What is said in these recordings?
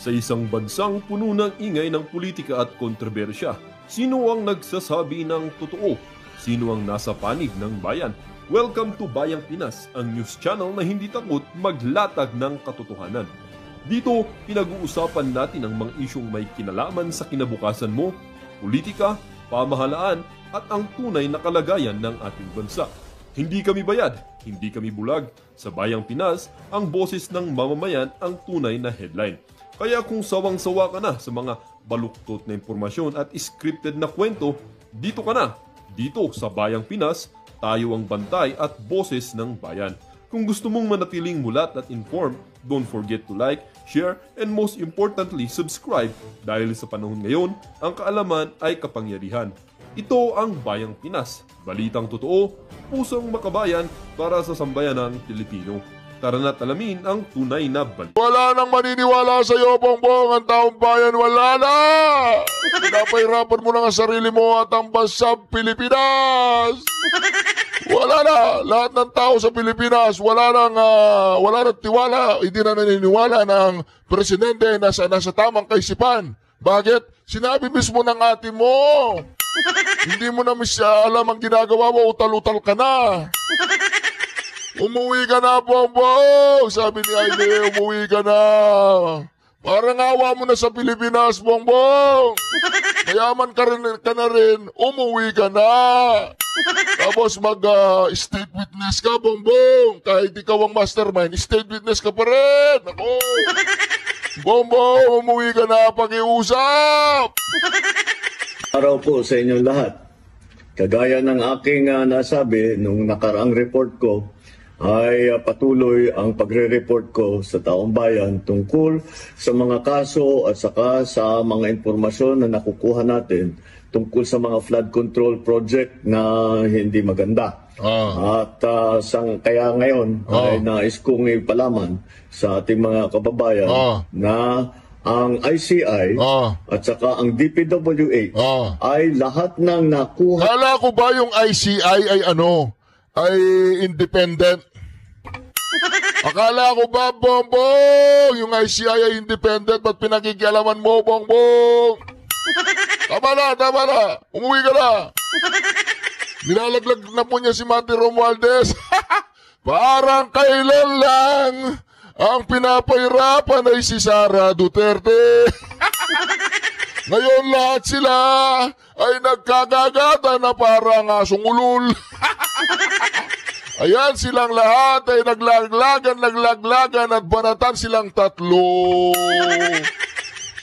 Sa isang bansang puno ng ingay ng politika at kontrobersya, sino ang nagsasabi ng totoo? Sino ang nasa panig ng bayan? Welcome to Bayang Pinas, ang news channel na hindi takot maglatag ng katotohanan. Dito, pinag-uusapan natin ang mga isyong may kinalaman sa kinabukasan mo, politika, pamahalaan, at ang tunay na kalagayan ng ating bansa. Hindi kami bayad, hindi kami bulag. Sa Bayang Pinas, ang boses ng mamamayan ang tunay na headline. Kaya kung sawang-sawa ka na sa mga baluktot na impormasyon at scripted na kwento, dito ka na. Dito sa Bayang Pinas, tayo ang bantay at boses ng bayan. Kung gusto mong manatiling mulat at informed, don't forget to like, share, and most importantly, subscribe dahil sa panahon ngayon, ang kaalaman ay kapangyarihan. Ito ang Bayang Pinas, balitang totoo, pusong makabayan para sa sambayanang Pilipino. Tara na't alamin ang tunay na balita. Wala nang maniniwala sa iyo, Bongbong. Ang taong bayan, wala na! Pinapahirapan mo lang ang sarili mo at ang bansang Pilipinas! Wala na! Lahat ng tao sa Pilipinas, wala nang tiwala. Hindi na naniniwala ng presidente na nasa tamang kaisipan. Bakit? Sinabi mismo ng ate mo. Hindi mo na alam ang ginagawa mo, utal-utal ka na. Umuwi ka na, Bongbong! Sabi ni Aide, umuwi ka na. Parang awa mo na sa Pilipinas, Bongbong. Mayaman ka na rin, umuwi ka na. Tapos mag-state witness ka, Bongbong. Kahit ikaw ang mastermind, state witness ka pa rin. Ako. Bongbong, umuwi ka na, pag-iusap. Araw po sa inyong lahat. Kagaya ng aking nasabi nung nakaraang report ko, ay patuloy ang pagre-report ko sa taong bayan tungkol sa mga kaso at saka sa mga impormasyon na nakukuha natin tungkol sa mga flood control project na hindi maganda. At kaya ngayon ay nais kong ipalaman sa ating mga kababayan na ang ICI at saka ang DPWH ay lahat ng nakuha. Kala ko ba yung ICI ay ay independent? Akala ko ba, Bongbong, yung ICI ay independent, ba't pinakikialaman mo, Bongbong? Tama na, umuwi ka na. Nilalaglag na po niya si Mati Romualdez. Parang kailan lang ang pinapahirapan ay si Sara Duterte. Ngayon lahat sila ay nagkagagata na parang asong ulul. Ayan silang lahat ay naglaglagan at banatan silang tatlo.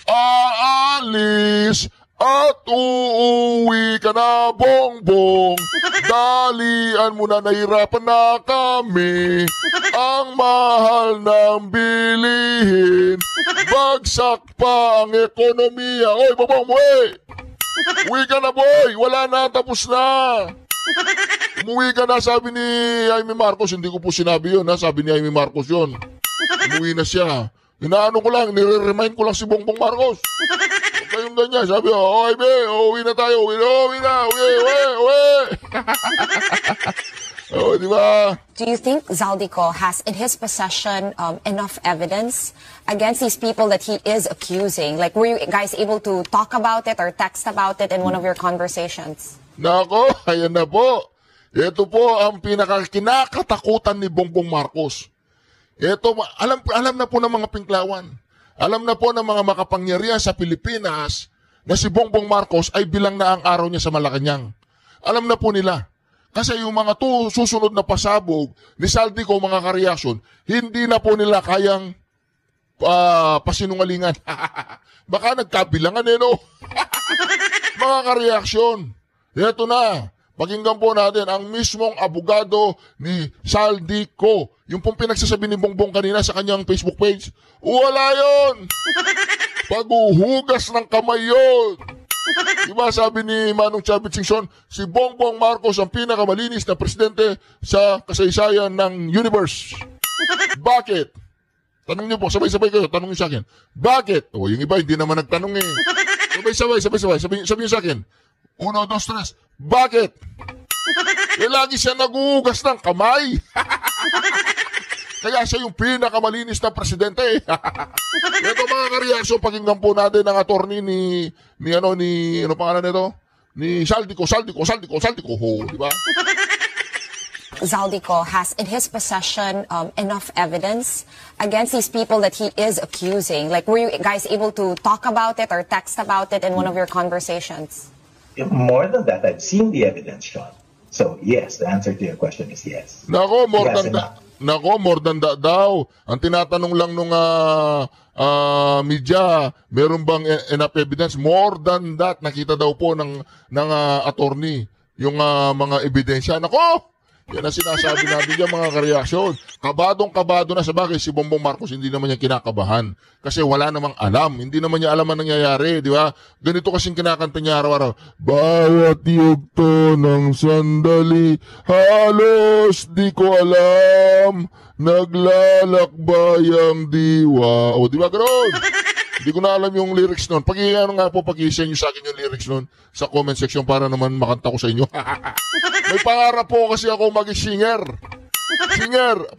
Aalis at uuwi ka na, Bongbong. Dalian mo na, nahirapan na kami. Ang mahal ng bilihin. Bagsak pa ang ekonomiya. Oy, Bongbong, uwi ka na, boy. Wala na, tapos na. Umuwi ka na, sabi ni Jaime Marcos. Hindi ko po sinabi yun, sabi ni Jaime Marcos yun. Umuwi na siya. Inaano ko lang, nire-remind ko lang si Bongbong Marcos. Huwag kayong ganyan. Sabi, Jaime, uwi na tayo. Uwi na. Diba? Do you think Zaldico has in his possession enough evidence against these people that he is accusing? Like, were you guys able to talk about it or text about it in one of your conversations? Nako, ayan na po. Ito po ang kinakatakutan ni Bongbong Marcos. Ito, alam na po ng mga pinklawan. Alam na po ng mga makapangyarihan sa Pilipinas na si Bongbong Marcos ay bilang na ang araw niya sa Malacanang. Alam na po nila. Kasi yung mga susunod na pasabog ni Zaldico, mga kareaksyon, hindi na po nila kayang pasinungalingan. Baka nagkabilangan no? Mga kareaksyon. Ito na. Pakinggan po natin ang mismong abogado ni Zaldico. Yung pong pinagsasabi ni Bongbong kanina sa kanyang Facebook page. Wala yun! Paghuhugas ng kamay yun! Diba sabi ni Manong Chavit Singson, si Bongbong Marcos ang pinakamalinis na presidente sa kasaysayan ng universe. Bakit? Tanong niyo po, sabay-sabay kayo, tanong niyo sa akin. Bakit? O, yung iba hindi naman nagtanong eh. Sabay-sabay. Sabi niyo sa akin. 1, 2, 3. Bakit? Lagi siya naguhugas ng kamay. Kaya siya yung pinakamalinis na presidente. Ito mga kareaksyon, pakinggan po natin ang attorney ano pangalan nito? Ni Saldico, di ba? Zaldico has in his possession enough evidence against these people that he is accusing. Like, were you guys able to talk about it or text about it in one of your conversations? More than that, I've seen the evidence, Sean. So, yes, the answer to your question is yes. Nako, more Yes, than that daw. Ang tinatanong lang nung media, meron bang enough evidence? More than that, nakita daw po ng attorney yung mga ebidensya. Nako! Yan ang sinasabi natin dyan mga kareaksyon. Kabadong-kabado na sa bagay si Bongbong Marcos, hindi naman niya kinakabahan. Kasi wala namang alam. Hindi naman niya alam ang nangyayari, di ba? Ganito kasing kinakanta niya araw-araw. Bawat yugto ng sandali, halos di ko alam, naglalakbay ang diwa. O, di ba ganoon? Hindi ko na alam yung lyrics nun. Pag-i-share nyo sa akin yung lyrics nun sa comment section para naman makanta ko sa inyo. May pangarap po kasi ako maging singer.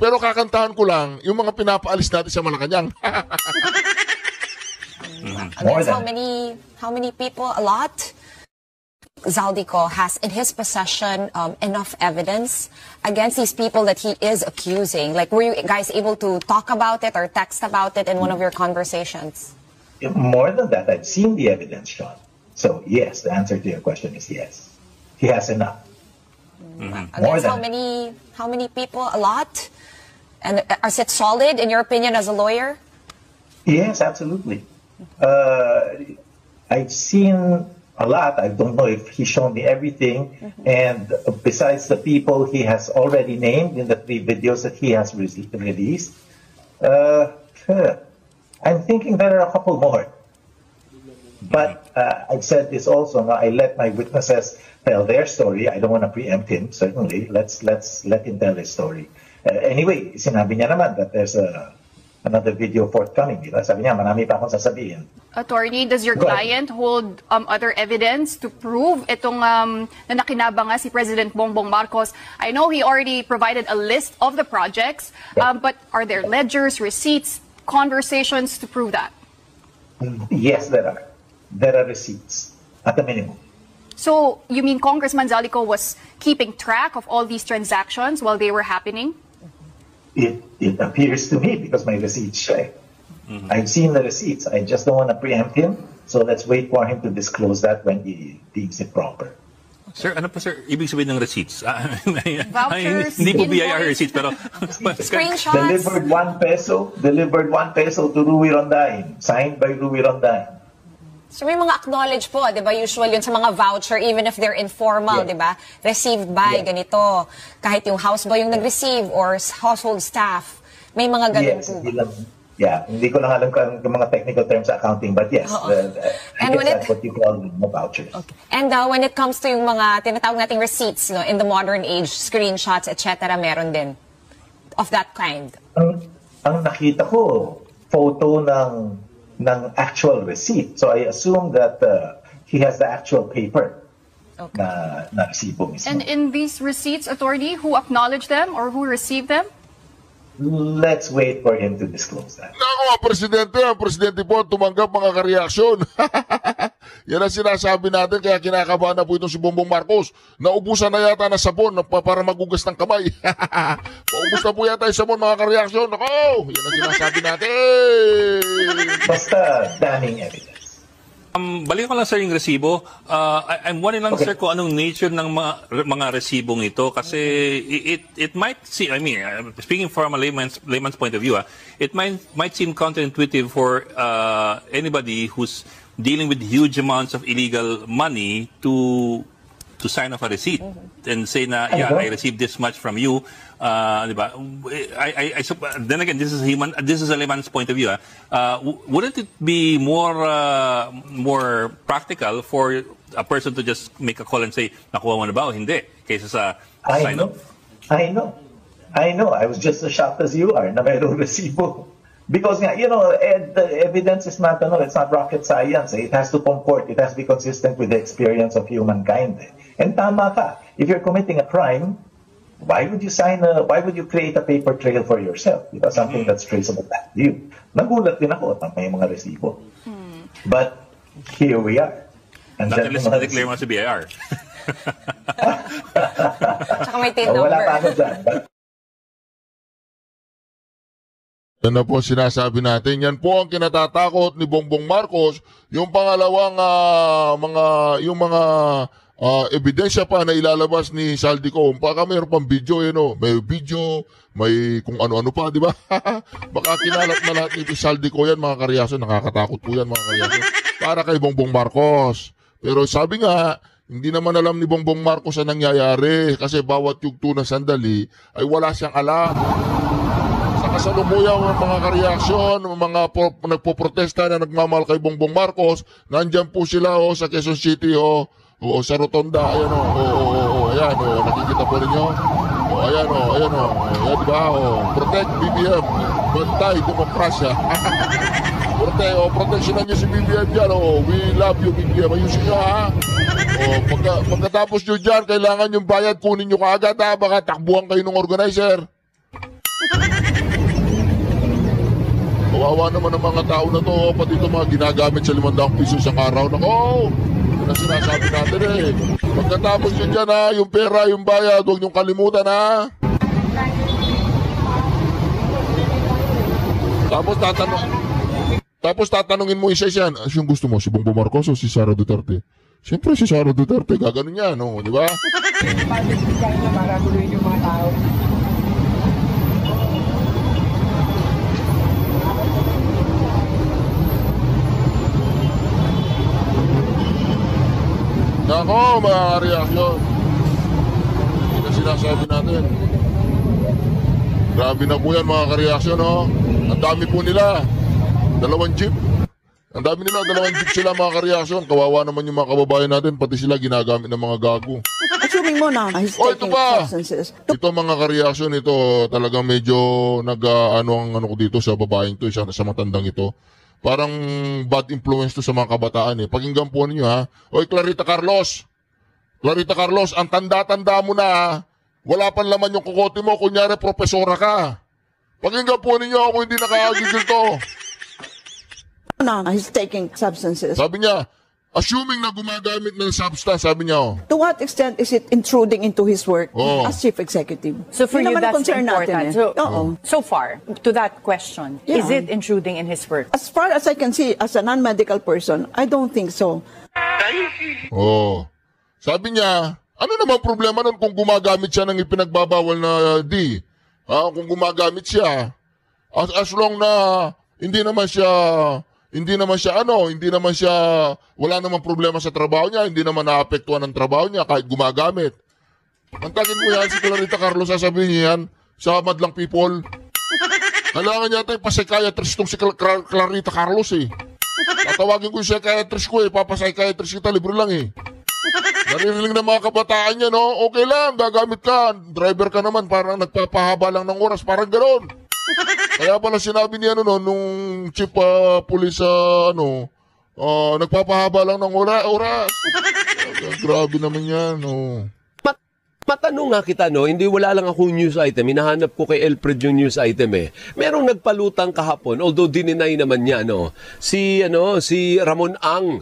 Pero kakantahan ko lang yung mga pinapaalis natin sa Malacanang. Against how many people? A lot? Zaldico has in his possession enough evidence against these people that he is accusing. Like, were you guys able to talk about it or text about it in one of your conversations? More than that, I've seen the evidence, Sean. So, yes, the answer to your question is yes. He has enough. Against how many people? A lot? And is it solid in your opinion as a lawyer? Yes, absolutely. I've seen a lot. I don't know if he's shown me everything. And besides the people he has already named in the 3 videos that he has released, I'm thinking there are a couple more. But I've said this also. No, I let my witnesses tell their story. I don't want to preempt him. Certainly, let's let him tell his story. Anyway, sinabi niya naman that there's another video forthcoming. Diba? Sabi niya, marami pa akong sasabihin. Attorney, does your client hold other evidence to prove itong na nakinabang nga si President Bongbong Marcos? I know he already provided a list of the projects, but are there ledgers, receipts, conversations to prove that? Yes, there are. There are receipts at the minimum. So, you mean Congressman Zaldico was keeping track of all these transactions while they were happening? It appears to me because my receipts show. I've seen the receipts. I just don't want to preempt him. So let's wait for him to disclose that when he deems it proper. Sir, ano pa sir, ibig sabihin ng receipts? Vouchers, hindi po BIR invoice. receipts, pero Screenshots? Delivered 1 peso to Rui Rondain, signed by Rui Rondain. So may mga acknowledge po, di ba? Usual yun sa mga voucher, even if they're informal, Yeah. di ba? Received by Yeah. ganito. Kahit yung houseboy yung nag-receive or household staff. May mga ganun Yes, po. hindi ko lang alam kung mga technical terms sa accounting, but yes, I And guess that's what you call the vouchers. Okay. And when it comes to yung mga tinatawag nating receipts, no, in the modern age, screenshots, etc., meron din of that kind. Ang nakita ko, photo ng actual receipt. So I assume that he has the actual paper na resibo mismo. And in these receipts, attorney, who acknowledged them or who received them? Let's wait for him to disclose that. Nako, ang presidente po tumanggap mga kareaksyon. Yan ang sinasabi natin, kaya kinakabahan na po itong si Bongbong Marcos. Naubusan na yata ng sabon para magugas ng kamay. Paubos na po yata yung sabon mga kareaksyon. Nako, yan ang sinasabi natin. Basta damning evidence. balikan ko lang sir yung resibo. I'm wondering lang sir kung anong nature ng mga resibong ito kasi it might seem, I mean, speaking from a layman's point of view, it might seem counterintuitive for anybody who's dealing with huge amounts of illegal money to sign off a receipt and say na, yeah, I received this much from you. Diba? Then again, this is a layman's point of view. Wouldn't it be more practical for a person to just make a call and say, nakuha mo na ba o hindi? Kaysa sa sign off? I know. I was just as shocked as you are na mayroong resibo. Because, you know, the evidence is not, it's not rocket science. It has to comport. It has to be consistent with the experience of humankind. And tama ka. If you're committing a crime, why would you create a paper trail for yourself? Diba? Something that's traceable back to you. Nagulat din ako at may mga resibo. But here we are. Not unless na-declare mo sa BIR. Tsaka may tin number. Wala pa ako dyan. Yan na po sinasabi natin. Yan po ang kinatatakot ni Bongbong Marcos. Yung pangalawang mga ebidensya pa na ilalabas ni Saldico. Baka mayroon pang video, may video, may kung ano-ano pa, di ba? Baka kinalat na lahat ni Saldico yan, mga karyaso. Nakakatakot po yan, mga karyaso. Para kay Bongbong Marcos. Pero sabi nga, hindi naman alam ni Bongbong Marcos ang nangyayari kasi bawat yugto na sandali ay wala siyang alam. Sa kasalukuyan mga kareaksyon, mga nagpoprotesta na nagmamahal kay Bongbong Marcos, nandyan po sila sa Quezon City sa Rotonda, ayan ayan nakikita po ninyo. Ayan diba? Protect BBM, bantay demokrasya. Proteksyonan niyo si BBM dyan, we love you BBM, ayusin nyo ha. Pagkatapos nyo dyan, kailangan yung bayad, kunin nyo kaagad ha, baka takbuhan kayo ng organizer. Kawawa naman ang mga tao na to, pati ito mga ginagamit sa 500 piso sa araw. Yun ang sinasabi natin Pagkatapos nyo dyan ha, yung pera, yung bayad, huwag nyo kalimutan ha. Tapos tatanungin mo isa yan, yung gusto mo, si Bongbong Marcos o si Sara Duterte? Siyempre si Sara Duterte, gaganon yan, di ba? Para tuloy yung mga tao. Nako, mga reaksyon. Hindi na sinasabi natin. Grabe na po yan, mga kareaksyon, Ang dami po nila. 2 jeep. Ang dami nila, 2 jeep sila, mga kareaksyon. Kawawa naman yung mga kababayan natin, pati sila ginagamit ng mga gago. Assuming mo na, he's ito taking pa! substances. Ito, mga kareaksyon, ito talagang medyo ano ko dito sa babaeng to, sa matandang ito. Parang bad influence to sa mga kabataan Pakinggan po ninyo ha. Oy, Clarita Carlos, ang tanda-tanda mo na wala pang laman yung kukote mo, kunyari profesora ka. Pakinggan po ninyo kung hindi nakakagigil to. He's taking substances. Sabi niya, assuming na gumagamit ng substance, sabi niya To what extent is it intruding into his work Oh. as chief executive? So for Yun you, naman ang that's concern important. Natin, So far, to that question, Yeah. is it intruding in his work? As far as I can see, as a non-medical person, I don't think so. Sabi niya, ano naman problema nun kung gumagamit siya ng ipinagbabawal na D? Kung gumagamit siya, as long na hindi naman siya, wala namang problema sa trabaho niya, hindi naman naapektuhan ng trabaho niya kahit gumagamit. Antagin mo yan, si Clarita Carlos, sasabihin niya yan sa madlang people. Kailangan niya tayo pa-psychiatrist itong si Clarita Carlos Tatawagin ko yung psychiatrist ko papapsychiatrist kita, libre lang Naririnig ng mga kabataan niya, okay lang, gagamit ka, driver ka naman, parang nagpapahaba lang ng oras, parang gano'n. Kaya pala sinabi niya nung chief police nagpapahaba lang ng oras. Grabe naman yan. Matanong nga kita, hindi wala lang akong news item. Hinahanap ko kay Elfred yung news item Merong nagpalutang kahapon, although dininay naman niya, si Ramon Ang.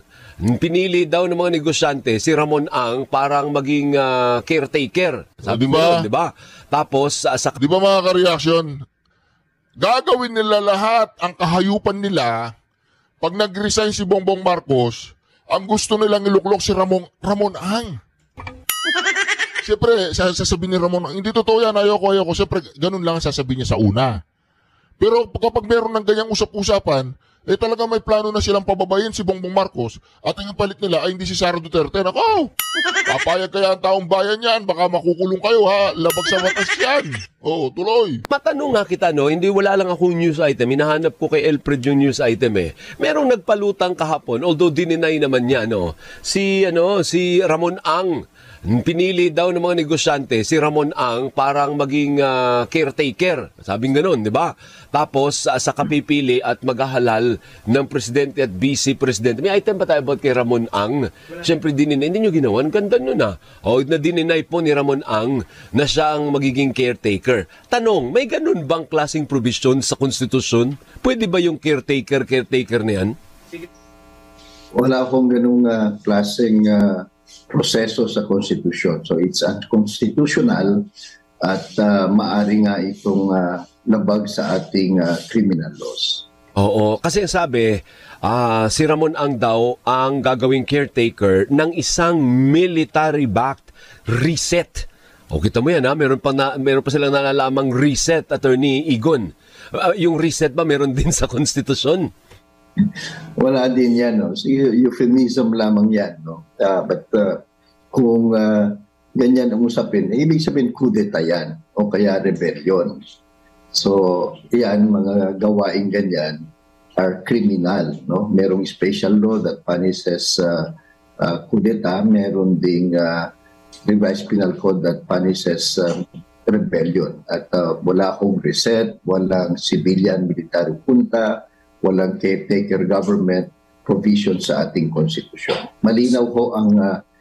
Pinili daw ng mga negosyante si Ramon Ang parang maging caretaker. Sabi mo yun, di ba? Tapos, di ba mga ka-reaction, gagawin nila lahat ang kahayupan nila pag nag-resign si Bongbong Marcos, ang gusto nilang iluklok si Ramon Ang. Siyempre, sasabihin ni Ramon Ang, hindi totoo yan, ayoko. Siyempre, ganun lang sasabihin niya sa una. Pero kapag meron ng ganyang usap-usapan, talaga may plano na silang pababayin si Bongbong Marcos at ang palit nila ay hindi si Sara Duterte. Nako, papayag kaya ang taong bayan yan, baka makukulong kayo ha, labag sa batas yan. Tuloy. Matanong nga kita, hindi wala lang akong news item. Hinahanap ko kay Elfred yung news item Merong nagpalutang kahapon, although dininay naman niya, si Ramon Ang. pinili daw ng mga negosyante si Ramon Ang parang maging caretaker. Sabing gano'n, di ba? Tapos sa kapipili at maghahalal ng presidente at vice presidente. May item ba tayo about kay Ramon Ang? Siyempre, hindi nyo ginawa. Ang ganda nun na dininay po ni Ramon Ang na siya ang magiging caretaker. Tanong, may ganun bang klaseng provision sa konstitusyon? Pwede ba yung caretaker na yan? Wala akong ganung klaseng proseso sa konstitusyon. So it's unconstitutional at maaari nga itong labag sa ating criminal laws. Oo, kasi sabi, si Ramon Ang daw ang gagawing caretaker ng isang military-backed reset. O kita mo yan meron pa silang nalalamang reset, Attorney Igon. Yung reset ba meron din sa konstitusyon? Wala din yan, no? So, euphemism lamang yan, no? But kung ganyan ang usapin, ibig sabihin kudeta yan o kaya rebellion. So, yan, mga gawain ganyan are criminal, no? Merong special law that punishes kudeta, meron ding revised penal code that punishes rebellion. At wala akong reset, walang civilian military junta, walang caretaker government provision sa ating konstitusyon. Malinaw ho ang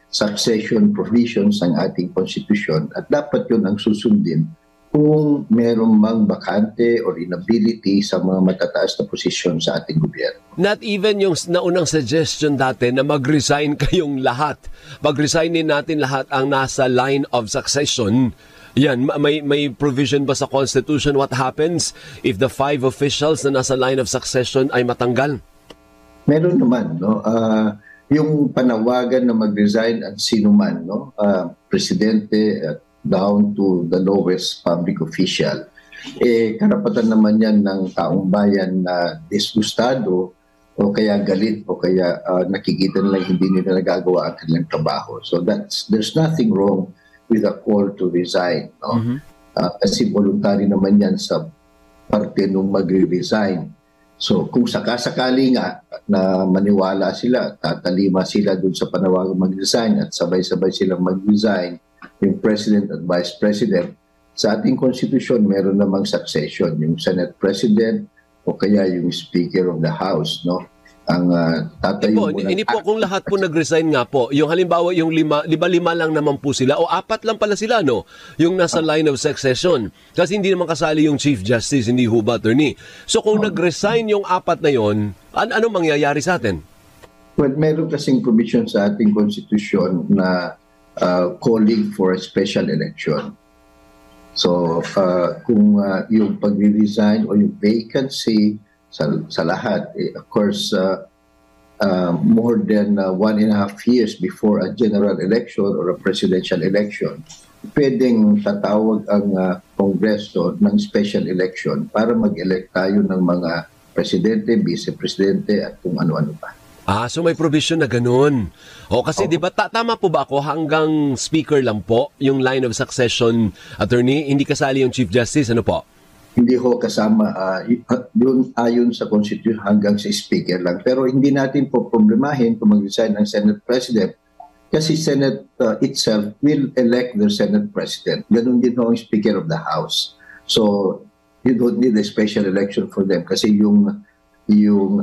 succession provisions ng ating konstitusyon at dapat yun ang susundin kung merong mang bakante or inability sa mga matataas na posisyon sa ating gobyerno. Not even yung naunang suggestion dati na mag-resign kayong lahat. Mag-resignin natin lahat ang nasa line of succession. Yan, may provision ba sa Constitution what happens if the 5 officials na nasa line of succession ay matanggal? Meron naman, no? Yung panawagan na mag-resign at sino man, no? Presidente down to the lowest public official, karapatan naman yan ng taong bayan na disgustado o kaya galit o kaya nakikita nila hindi nila nagagawa ang kanilang trabaho. So there's nothing wrong with a call to resign, no? Kasi voluntary naman yan sa parte nung magre-resign. So kung sakasakali nga na maniwala sila, tatalima sila dun sa panawagang mag-resign at sabay-sabay silang mag-resign, yung President at Vice President, sa ating konstitusyon meron namang succession, yung Senate President o kaya yung Speaker of the House, no? Ang tatayo hindi po kung lahat po nag-resign nga po. Yung halimbawa yung lima lang naman po sila o 4 lang pala sila, no? Yung nasa line of succession. Kasi hindi naman kasali yung Chief Justice, hindi ho ba, Attorney? So kung nag-resign yung 4 na yon, anong mangyayari sa atin? Well, meron kasing provision sa ating konstitusyon na calling for a special election. So kung yung pag-resign o yung vacancy sa lahat, of course, more than 1.5 years before a general election or a presidential election, pwedeng tatawag ang Kongreso ng special election para mag-elect tayo ng mga presidente, vice-presidente at kung ano-ano pa. So may provision na ganun. O kasi di ba tama po ba ako hanggang speaker lang po yung line of succession, Attorney? Hindi kasali yung Chief Justice, ano po? Hindi ho kasama yun ayon sa Constitution hanggang sa Speaker lang. Pero hindi natin po problemahin kung mag-resign ng Senate President kasi Senate itself will elect their Senate President. Ganun din ho ang Speaker of the House. So you don't need a special election for them kasi yung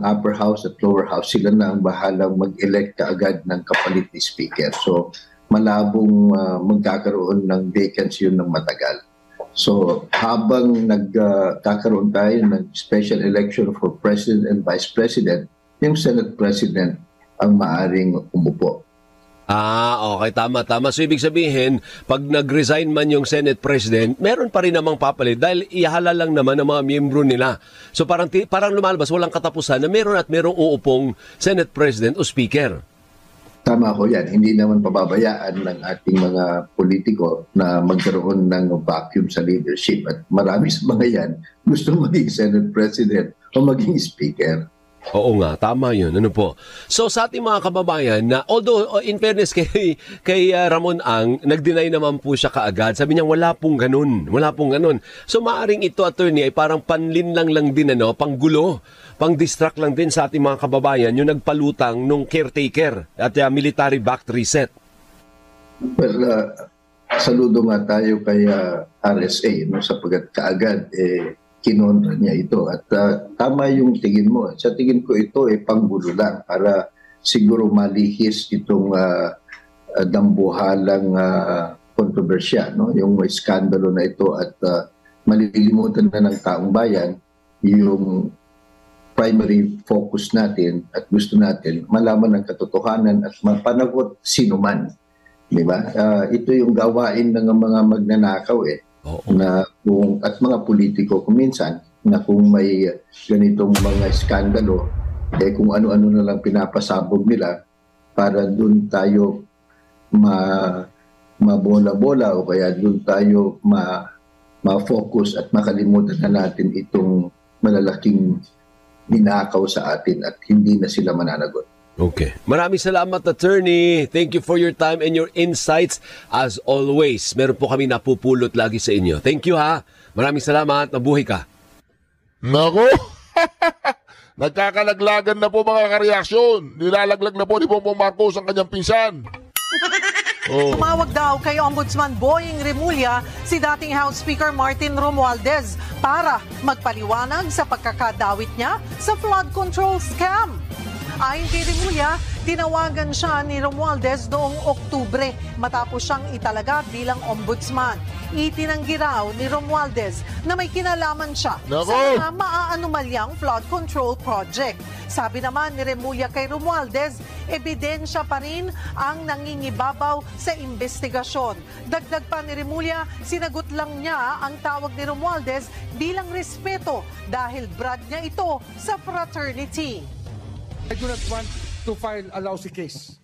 upper house at lower house sila na ang bahalang mag-elect kaagad ng kapalit ni Speaker. So malabong magkakaroon ng vacancy yun ng matagal. So habang nagkakaroon tayo ng special election for President and Vice President, yung Senate President ang maaring umupo. Okay. Tama. So, ibig sabihin, pag nag-resign man yung Senate President, meron pa rin namang papalit dahil ihala lang naman ng mga miyembro nila. So, parang lumalabas, walang katapusan na merong uupong Senate President o Speaker. Tama ko yan. Hindi naman pababayaan ng ating mga politiko na magkaroon ng vacuum sa leadership. At marami sa mga yan gusto maging Senate President o maging Speaker. Oo nga, tama yun. Ano po? So sa ating mga kababayan, na although in fairness kay Ramon Ang, nag-deny naman po siya kaagad. Sabi niya wala pong ganun. So maaring ito, Attorney, ay parang panlinlang lang din, panggulo, pang-distract lang din sa ating mga kababayan yung nagpalutang nung caretaker at military-backed reset. Well, saludo nga tayo kay RSA, no, sapagkat kaagad kinontra niya ito. At tama yung tingin mo. Sa tingin ko ito panggulo lang para siguro malihis itong dambuhalang kontrobersya, no? Yung iskandalo na ito at malilimutan na ng taong bayan yung primary focus natin at gusto natin malaman ng katotohanan at mapanagot sino man. Di ba? Ito yung gawain ng mga magnanakaw na at mga politiko kuminsan na kung may ganitong mga iskandalo kung ano-ano na lang pinapasabog nila para doon tayo mabola-bola o kaya doon tayo ma-focus at makalimutan na natin itong malalaking ninakaw sa atin at hindi na sila mananagot. Okay. Maraming salamat, attorney. Thank you for your time and your insights. As always, meron po kami napupulot lagi sa inyo. Thank you, ha. Maraming salamat. Mabuhay ka. Nako! Nagkakalaglagan na po mga kareaksyon. Nilalaglag na po ni Bongbong Marcos ang kanyang pinsan. Tumawag daw kay Ombudsman Boying Remulla si dating House Speaker Martin Romualdez para magpaliwanag sa pagkakadawit niya sa flood control scam. Ayon kay Remulla, tinawagan siya ni Romualdez noong Oktubre matapos siyang italaga bilang ombudsman. Itinanggi raw ni Romualdez na may kinalaman siya sa mga maaanomalyang flood control project. Sabi naman ni Remulla kay Romualdez, ebidensya pa rin ang nangingibabaw sa investigasyon. Dagdag pa ni Remulla, sinagot lang niya ang tawag ni Romualdez bilang respeto dahil brad niya ito sa fraternity. I do not want to file a lousy case.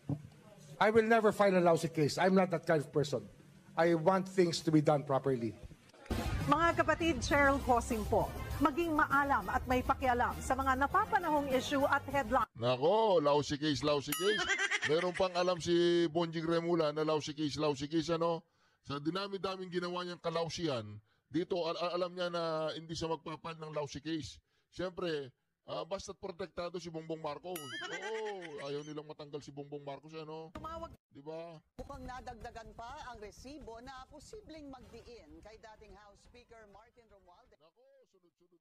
I will never file a lousy case. I'm not that kind of person. I want things to be done properly. Mga kapatid, Cheryl Hosing po, maging maalam at may pakialam sa mga napapanahong issue at headline. Nako, lousy case, lousy case. Meron pang alam si Bonjing Remulla na lousy case, ano? Sa dinami-daming ginawa niyang kalausian, dito alam niya na hindi siya magpapal ng lousy case. Siyempre, basta't protektado si Bongbong Marcos. Oo, ayaw nilang matanggal si Bongbong Marcos, ano? Di ba? Mukhang nadagdagan pa ang resibo na posibleng magdiin kay dating House Speaker Martin Romualdez. Nako, sunod-sunod.